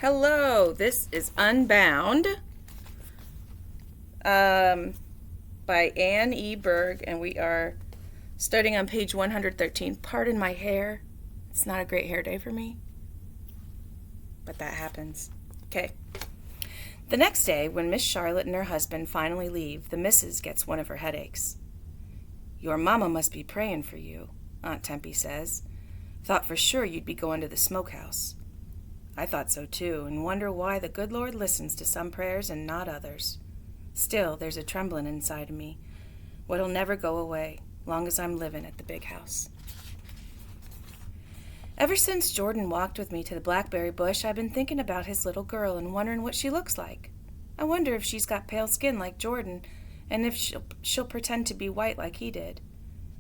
Hello, this is Unbound by Anne E. Berg, and we are starting on page 113. Pardon my hair. It's not a great hair day for me, but that happens. Okay. The next day, when Miss Charlotte and her husband finally leave, the missus gets one of her headaches. "Your mama must be praying for you," Aunt Tempy says. "Thought for sure you'd be going to the smokehouse." I thought so too, and wonder why the good Lord listens to some prayers and not others. Still, there's a trembling inside of me, what'll never go away, long as I'm living at the big house. Ever since Jordan walked with me to the blackberry bush, I've been thinking about his little girl and wondering what she looks like. I wonder if she's got pale skin like Jordan, and if she'll pretend to be white like he did.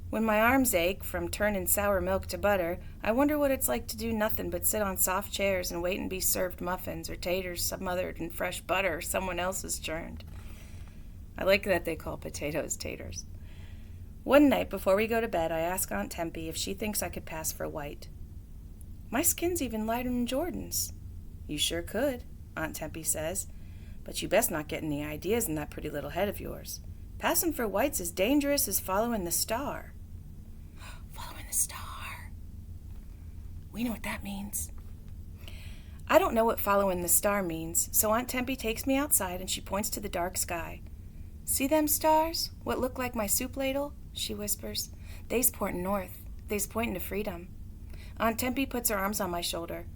When my arms ache from turning sour milk to butter, I wonder what it's like to do nothing but sit on soft chairs and wait and be served muffins or taters smothered in fresh butter someone else has churned. I like that they call potatoes taters. One night before we go to bed, I ask Aunt Tempy if she thinks I could pass for white. "My skin's even lighter than Jordan's." "You sure could," Aunt Tempy says, "but you best not get any ideas in that pretty little head of yours. Passing for white's as dangerous as following the star." Following the star. We know what that means. I don't know what following the star means, so Aunt Tempy takes me outside and she points to the dark sky. "See them stars? What look like my soup ladle?" she whispers. "They's pointing north. They's pointing to freedom." Aunt Tempy puts her arms on my shoulder.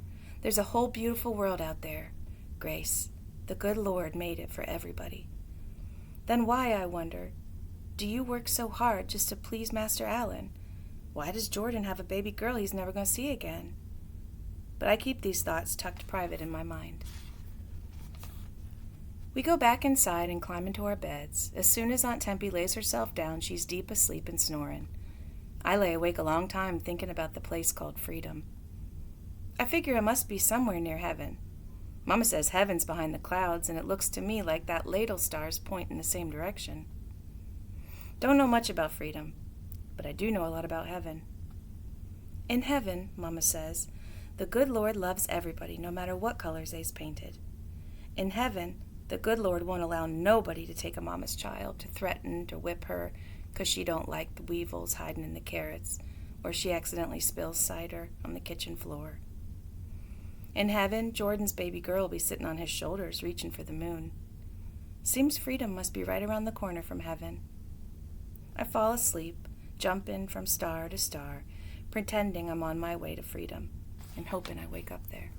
"There's a whole beautiful world out there, Grace. The good Lord made it for everybody." Then why, I wonder, do you work so hard just to please Master Allen? Why does Jordan have a baby girl he's never going to see again? But I keep these thoughts tucked private in my mind. We go back inside and climb into our beds. As soon as Aunt Tempy lays herself down, she's deep asleep and snoring. I lay awake a long time thinking about the place called freedom. I figure it must be somewhere near heaven. Mama says heaven's behind the clouds, and it looks to me like that ladle stars point in the same direction. Don't know much about freedom, but I do know a lot about heaven. In heaven, Mama says, the good Lord loves everybody, no matter what colors they's painted. In heaven, the good Lord won't allow nobody to take a mama's child, to threaten, to whip her, 'cause she don't like the weevils hiding in the carrots, or she accidentally spills cider on the kitchen floor. In heaven, Jordan's baby girl will be sitting on his shoulders, reaching for the moon. Seems freedom must be right around the corner from heaven. I fall asleep, jumping from star to star, pretending I'm on my way to freedom, and hoping I wake up there.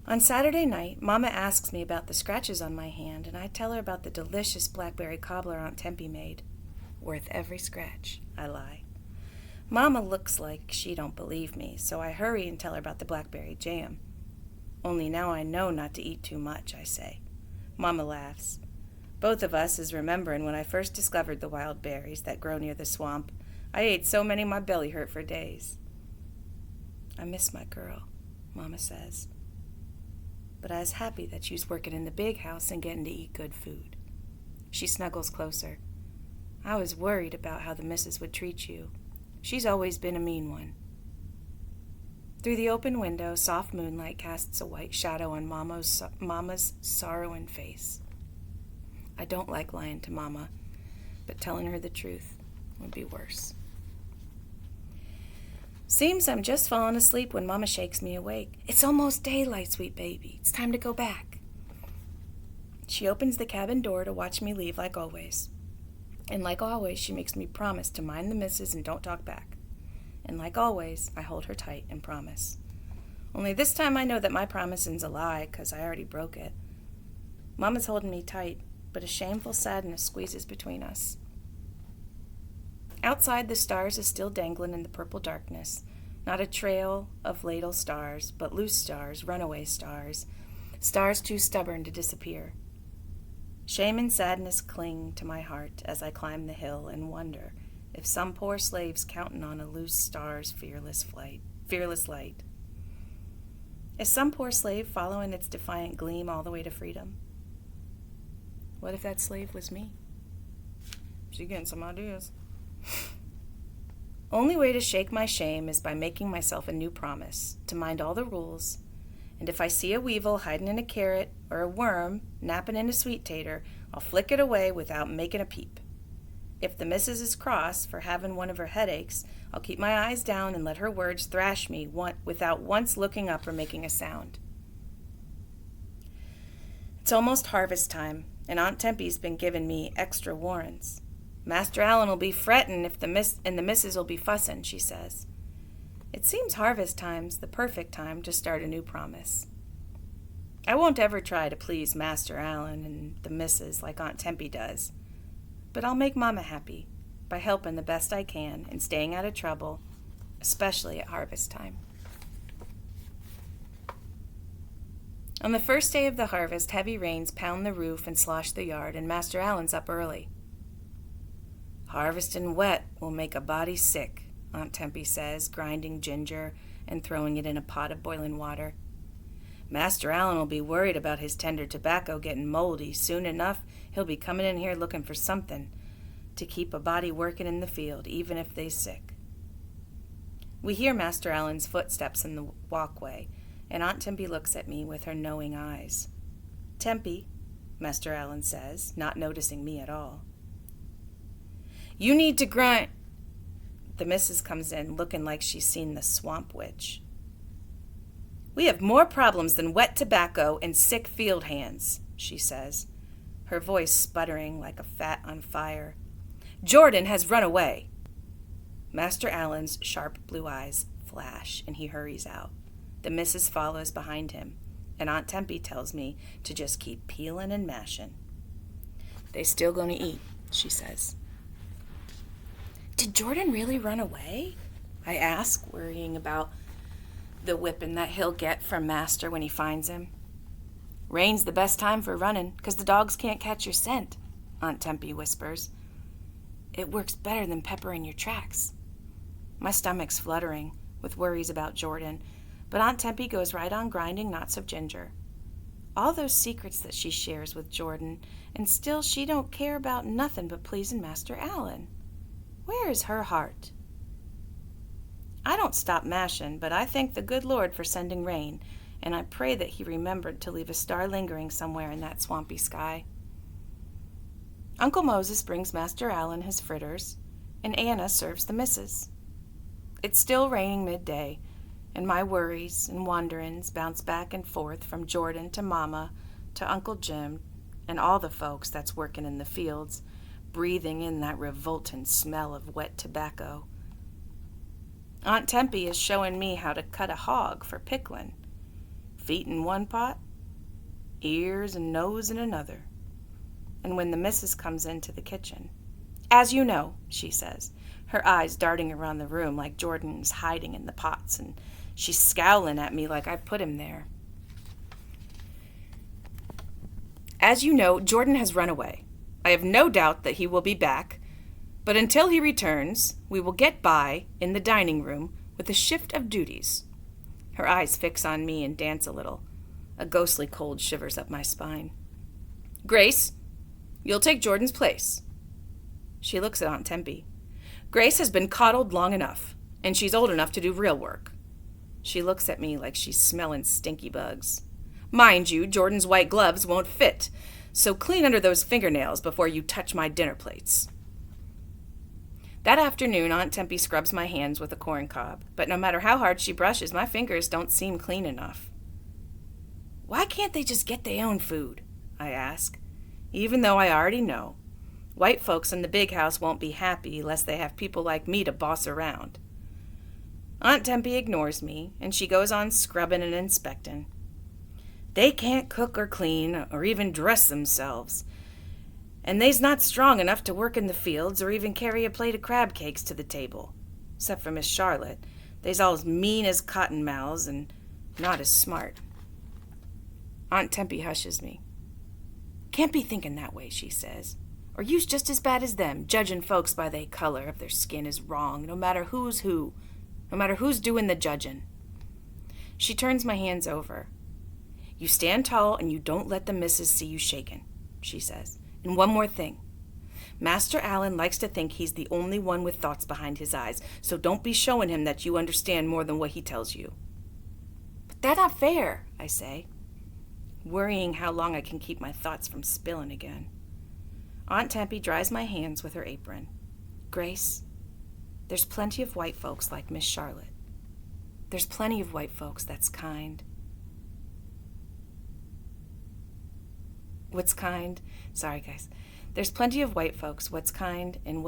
On Saturday night, Mama asks me about the scratches on my hand, and I tell her about the delicious blackberry cobbler Aunt Tempy made. "Worth every scratch," I lie. Mama looks like she don't believe me, so I hurry and tell her about the blackberry jam. "Only now I know not to eat too much," I say. Mama laughs. Both of us is remembering when I first discovered the wild berries that grow near the swamp. I ate so many my belly hurt for days. "I miss my girl," Mama says. "But I was happy that she's working in the big house and getting to eat good food." She snuggles closer. "I was worried about how the missus would treat you. She's always been a mean one." Through the open window, soft moonlight casts a white shadow on Mama's sorrowing face. I don't like lying to Mama, but telling her the truth would be worse. Seems I'm just falling asleep when Mama shakes me awake. "It's almost daylight, sweet baby. It's time to go back." She opens the cabin door to watch me leave like always. And like always, she makes me promise to mind the missus and don't talk back. And like always, I hold her tight and promise. Only this time I know that my promising's a lie, 'cause I already broke it. Mama's holding me tight, but a shameful sadness squeezes between us. Outside, the stars is still dangling in the purple darkness. Not a trail of ladle stars, but loose stars, runaway stars. Stars too stubborn to disappear. Shame and sadness cling to my heart as I climb the hill and wonder if some poor slave's counting on a loose star's fearless light. Is some poor slave following its defiant gleam all the way to freedom? What if that slave was me? She's getting some ideas. Only way to shake my shame is by making myself a new promise to mind all the rules, and if I see a weevil hiding in a carrot or a worm napping in a sweet tater, I'll flick it away without making a peep. If the missus is cross for having one of her headaches, I'll keep my eyes down and let her words thrash me without once looking up or making a sound. It's almost harvest time, and Aunt Tempy's been giving me extra warrants. Master Allen will be frettin' if the missus will be fussin', she says. It seems harvest time's the perfect time to start a new promise. I won't ever try to please Master Allen and the missus like Aunt Tempy does, but I'll make Mama happy by helping the best I can and staying out of trouble, especially at harvest time. On the first day of the harvest, heavy rains pound the roof and slosh the yard, and Master Allen's up early. Harvestin' wet will make a body sick, Aunt Tempy says, grinding ginger and throwing it in a pot of boiling water. Master Allen will be worried about his tender tobacco getting moldy. Soon enough, he'll be coming in here looking for something to keep a body working in the field, even if they's sick. We hear Master Allen's footsteps in the walkway, and Aunt Tempy looks at me with her knowing eyes. "Tempy," Master Allen says, not noticing me at all. "You need to grind." The missus comes in looking like she's seen the swamp witch. "We have more problems than wet tobacco and sick field hands," she says, her voice sputtering like a fat on fire. "Jordan has run away." Master Allen's sharp blue eyes flash, and he hurries out. The missus follows behind him, and Aunt Tempy tells me to just keep peeling and mashing. "They still gonna eat," she says. "Did Jordan really run away?" I ask, worrying about the whipping that he'll get from Master when he finds him. "Rain's the best time for running, 'cause the dogs can't catch your scent," Aunt Tempy whispers. "It works better than peppering your tracks." My stomach's fluttering with worries about Jordan, but Aunt Tempy goes right on grinding knots of ginger. All those secrets that she shares with Jordan, and still she don't care about nothing but pleasing Master Allen. Where is her heart? I don't stop mashing, but I thank the good Lord for sending rain, and I pray that he remembered to leave a star lingering somewhere in that swampy sky. Uncle Moses brings Master Allen his fritters, and Anna serves the missus. It's still raining midday, and my worries and wanderings bounce back and forth from Jordan to Mama to Uncle Jim and all the folks that's working in the fields, breathing in that revolting smell of wet tobacco. Aunt Tempy is showing me how to cut a hog for pickling. Feet in one pot, ears and nose in another. And when the missus comes into the kitchen, "As you know," she says, her eyes darting around the room like Jordan's hiding in the pots, and she's scowling at me like I put him there. "As you know, Jordan has run away. I have no doubt that he will be back, but until he returns, we will get by in the dining room with a shift of duties." Her eyes fix on me and dance a little. A ghostly cold shivers up my spine. "Grace, you'll take Jordan's place." She looks at Aunt Tempy. "Grace has been coddled long enough, and she's old enough to do real work." She looks at me like she's smelling stinky bugs. "Mind you, Jordan's white gloves won't fit, so clean under those fingernails before you touch my dinner plates." That afternoon, Aunt Tempy scrubs my hands with a corn cob, but no matter how hard she brushes, my fingers don't seem clean enough. "Why can't they just get their own food?" I ask, even though I already know. White folks in the big house won't be happy unless they have people like me to boss around. Aunt Tempy ignores me, and she goes on scrubbing and inspecting. "They can't cook or clean or even dress themselves, and they's not strong enough to work in the fields or even carry a plate of crab cakes to the table. Except for Miss Charlotte, they's all as mean as cottonmouths and not as smart." Aunt Tempy hushes me. "Can't be thinking that way," she says. "Or you's just as bad as them, judging folks by they color of their skin is wrong, no matter who's who, no matter who's doing the judging." She turns my hands over. "You stand tall and you don't let the missus see you shaking," she says. "And one more thing. Master Allen likes to think he's the only one with thoughts behind his eyes, so don't be showing him that you understand more than what he tells you. But that's not fair, I say, worrying how long I can keep my thoughts from spilling again. Aunt Tempe dries my hands with her apron. Grace, there's plenty of white folks like Miss Charlotte. There's plenty of white folks that's kind. What's kind? Sorry, guys. There's plenty of white folks what's kind and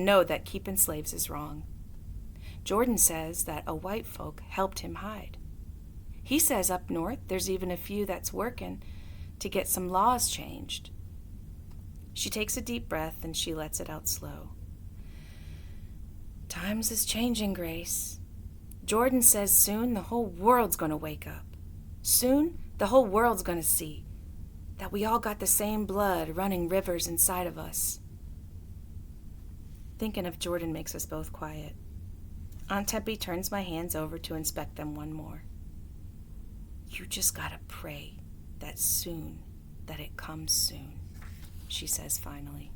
know that keeping slaves is wrong. Jordan says that a white folk helped him hide. He says up north there's even a few that's working to get some laws changed. She takes a deep breath and she lets it out slow. Times is changing, Grace. Jordan says soon the whole world's going to wake up. Soon the whole world's going to see that we all got the same blood running rivers inside of us. Thinking of Jordan makes us both quiet. Aunt Tempe turns my hands over to inspect them one more. You just gotta pray that it comes soon, she says finally.